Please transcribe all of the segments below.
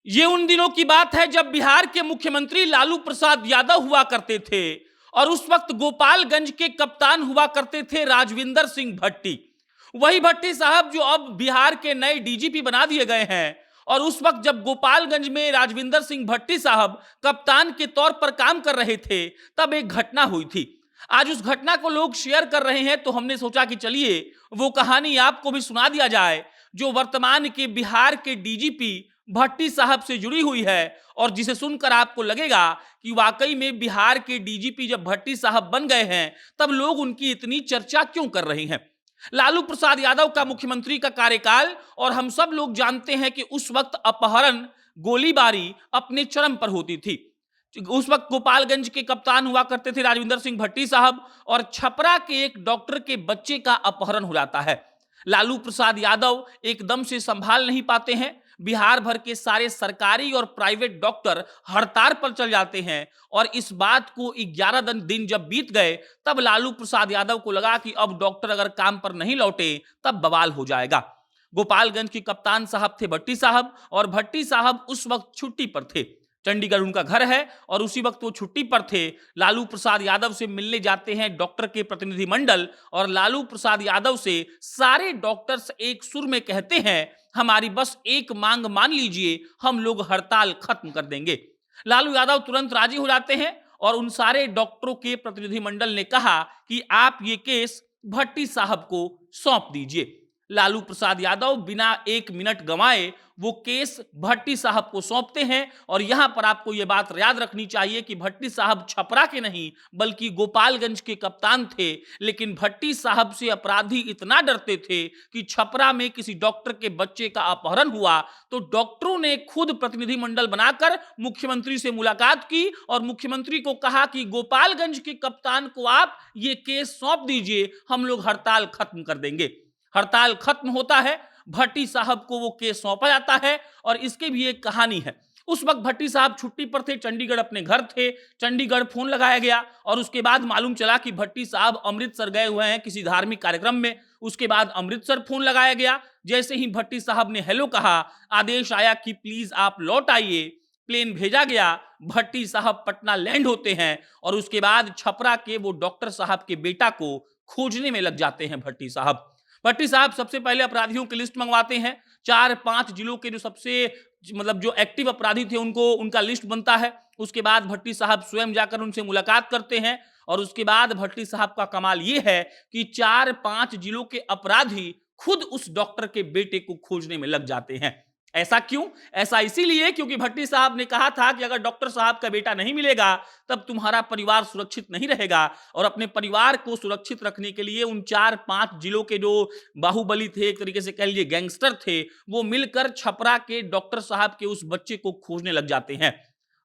ये उन दिनों की बात है जब बिहार के मुख्यमंत्री लालू प्रसाद यादव हुआ करते थे और उस वक्त गोपालगंज के कप्तान हुआ करते थे राजविंदर सिंह भट्टी। वही भट्टी साहब जो अब बिहार के नए डीजीपी बना दिए गए हैं। और उस वक्त जब गोपालगंज में राजविंदर सिंह भट्टी साहब कप्तान के तौर पर काम कर रहे थे, तब एक घटना हुई थी। आज उस घटना को लोग शेयर कर रहे हैं, तो हमने सोचा कि चलिए वो कहानी आपको भी सुना दिया जाए, जो वर्तमान के बिहार के डीजीपी भट्टी साहब से जुड़ी हुई है और जिसे सुनकर आपको लगेगा कि वाकई में बिहार के डीजीपी जब भट्टी साहब बन गए हैं, तब लोग उनकी इतनी चर्चा क्यों कर रहे हैं। लालू प्रसाद यादव का मुख्यमंत्री का कार्यकाल, और हम सब लोग जानते हैं कि उस वक्त अपहरण, गोलीबारी अपने चरम पर होती थी। उस वक्त गोपालगंज के कप्तान हुआ करते थे राजविंदर सिंह भट्टी साहब, और छपरा के एक डॉक्टर के बच्चे का अपहरण हो जाता है। लालू प्रसाद यादव एकदम से संभाल नहीं पाते हैं। बिहार भर के सारे सरकारी और प्राइवेट डॉक्टर हड़ताल पर चल जाते हैं, और इस बात को 11 दिन जब बीत गए, तब लालू प्रसाद यादव को लगा कि अब डॉक्टर अगर काम पर नहीं लौटे तब बवाल हो जाएगा। गोपालगंज के कप्तान साहब थे भट्टी साहब, और भट्टी साहब उस वक्त छुट्टी पर थे। चंडीगढ़ उनका घर है और उसी वक्त वो छुट्टी पर थे। लालू प्रसाद यादव से मिलने जाते हैं डॉक्टर के प्रतिनिधिमंडल, और लालू प्रसाद यादव से सारे डॉक्टर्स एक सुर में कहते हैं, हमारी बस एक मांग मान लीजिए, हम लोग हड़ताल खत्म कर देंगे। लालू यादव तुरंत राजी हो जाते हैं, और उन सारे डॉक्टरों के प्रतिनिधिमंडल ने कहा कि आप ये केस भट्टी साहब को सौंप दीजिए। लालू प्रसाद यादव बिना एक मिनट गंवाए वो केस भट्टी साहब को सौंपते हैं। और यहां पर आपको यह बात याद रखनी चाहिए कि भट्टी साहब छपरा के नहीं बल्कि गोपालगंज के कप्तान थे, लेकिन भट्टी साहब से अपराधी इतना डरते थे कि छपरा में किसी डॉक्टर के बच्चे का अपहरण हुआ तो डॉक्टरों ने खुद प्रतिनिधिमंडल बनाकर मुख्यमंत्री से मुलाकात की और मुख्यमंत्री को कहा कि गोपालगंज के कप्तान को आप ये केस सौंप दीजिए, हम लोग हड़ताल खत्म कर देंगे। हड़ताल खत्म होता है, भट्टी साहब को वो केस सौंपा जाता है, और इसके भी एक कहानी है। उस वक्त भट्टी साहब छुट्टी पर थे, चंडीगढ़ अपने घर थे। चंडीगढ़ फोन लगाया गया और उसके बाद मालूम चला कि भट्टी साहब अमृतसर गए हुए हैं किसी धार्मिक कार्यक्रम में। उसके बाद अमृतसर फोन लगाया गया। जैसे ही भट्टी साहब ने हेलो कहा, आदेश आया कि प्लीज आप लौट आइए। प्लेन भेजा गया, भट्टी साहब पटना लैंड होते हैं, और उसके बाद छपरा के वो डॉक्टर साहब के बेटा को खोजने में लग जाते हैं। भट्टी साहब सबसे पहले अपराधियों की लिस्ट मंगवाते हैं। 4-5 जिलों के जो सबसे जो एक्टिव अपराधी थे उनका लिस्ट बनता है। उसके बाद भट्टी साहब स्वयं जाकर उनसे मुलाकात करते हैं, और उसके बाद भट्टी साहब का कमाल यह है कि 4-5 जिलों के अपराधी खुद उस डॉक्टर के बेटे को खोजने में लग जाते हैं। ऐसा क्यों? ऐसा इसीलिए क्योंकि भट्टी साहब ने कहा था कि अगर डॉक्टर साहब का बेटा नहीं मिलेगा तब तुम्हारा परिवार सुरक्षित नहीं रहेगा। और अपने परिवार को सुरक्षित रखने के लिए उन 4-5 जिलों के जो बाहुबली थे, एक तरीके से कह लीजिए गैंगस्टर थे, वो मिलकर छपरा के डॉक्टर साहब के उस बच्चे को खोजने लग जाते हैं।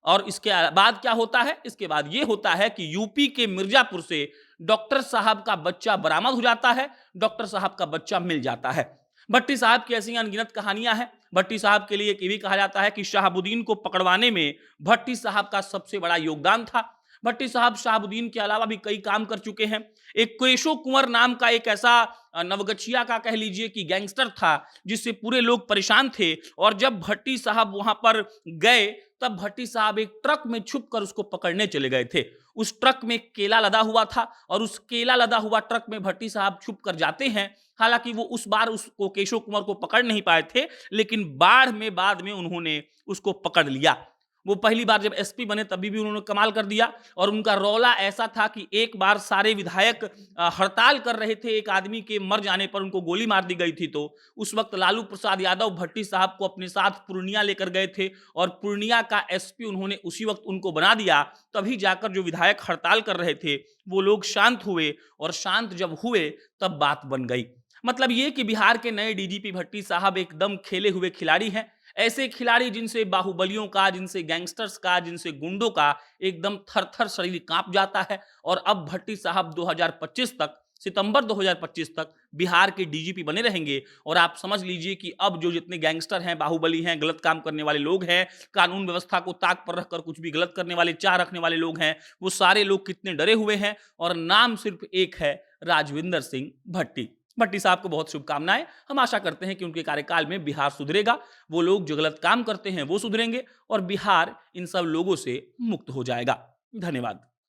और इसके बाद क्या होता है? इसके बाद यह होता है कि यूपी के मिर्जापुर से डॉक्टर साहब का बच्चा बरामद हो जाता है, डॉक्टर साहब का बच्चा मिल जाता है। भट्टी साहब की ऐसी अनगिनत कहानियां हैं। भट्टी साहब के लिए ये भी कहा जाता है कि शहाबुद्दीन को पकड़वाने में भट्टी साहब का सबसे बड़ा योगदान था। भट्टी साहब शहाबुद्दीन के अलावा भी कई काम कर चुके हैं। एक केशो कुंवर नाम का एक ऐसा नवगछिया का कह लीजिए कि गैंगस्टर था जिससे पूरे लोग परेशान थे, और जब भट्टी साहब वहां पर गए तब भट्टी साहब एक ट्रक में छुप कर उसको पकड़ने चले गए थे। उस ट्रक में केला लदा हुआ था, और उस केला लदा हुआ ट्रक में भट्टी साहब छुप कर जाते हैं। हालांकि वो उस बार उसको केशव कुमार को पकड़ नहीं पाए थे, लेकिन बाढ़ में बाद में उन्होंने उसको पकड़ लिया। वो पहली बार जब एसपी बने तभी भी उन्होंने कमाल कर दिया। और उनका रौला ऐसा था कि एक बार सारे विधायक हड़ताल कर रहे थे, एक आदमी के मर जाने पर उनको गोली मार दी गई थी, तो उस वक्त लालू प्रसाद यादव भट्टी साहब को अपने साथ पूर्णिया लेकर गए थे, और पूर्णिया का एसपी उन्होंने उसी वक्त उनको बना दिया। तभी जाकर जो विधायक हड़ताल कर रहे थे वो लोग शांत हुए, और शांत जब हुए तब बात बन गई। मतलब ये कि बिहार के नए डीजीपी भट्टी साहब एकदम खेले हुए खिलाड़ी हैं। ऐसे खिलाड़ी जिनसे बाहुबलियों का, जिनसे गैंगस्टर्स का, जिनसे गुंडों का एकदम थर-थर शरीर कांप जाता है। और अब भट्टी साहब 2025 तक, सितंबर 2025 तक बिहार के डीजीपी बने रहेंगे। और आप समझ लीजिए कि अब जो जितने गैंगस्टर हैं, बाहुबली हैं, गलत काम करने वाले लोग हैं, कानून व्यवस्था को ताक पर रखकर कुछ भी गलत करने वाले, चाह रखने वाले लोग हैं, वो सारे लोग कितने डरे हुए हैं। और नाम सिर्फ एक है, राजविंदर सिंह भट्टी। भट्टी साहब को बहुत शुभकामनाएं। हम आशा करते हैं कि उनके कार्यकाल में बिहार सुधरेगा, वो लोग जो गलत काम करते हैं वो सुधरेंगे और बिहार इन सब लोगों से मुक्त हो जाएगा। धन्यवाद।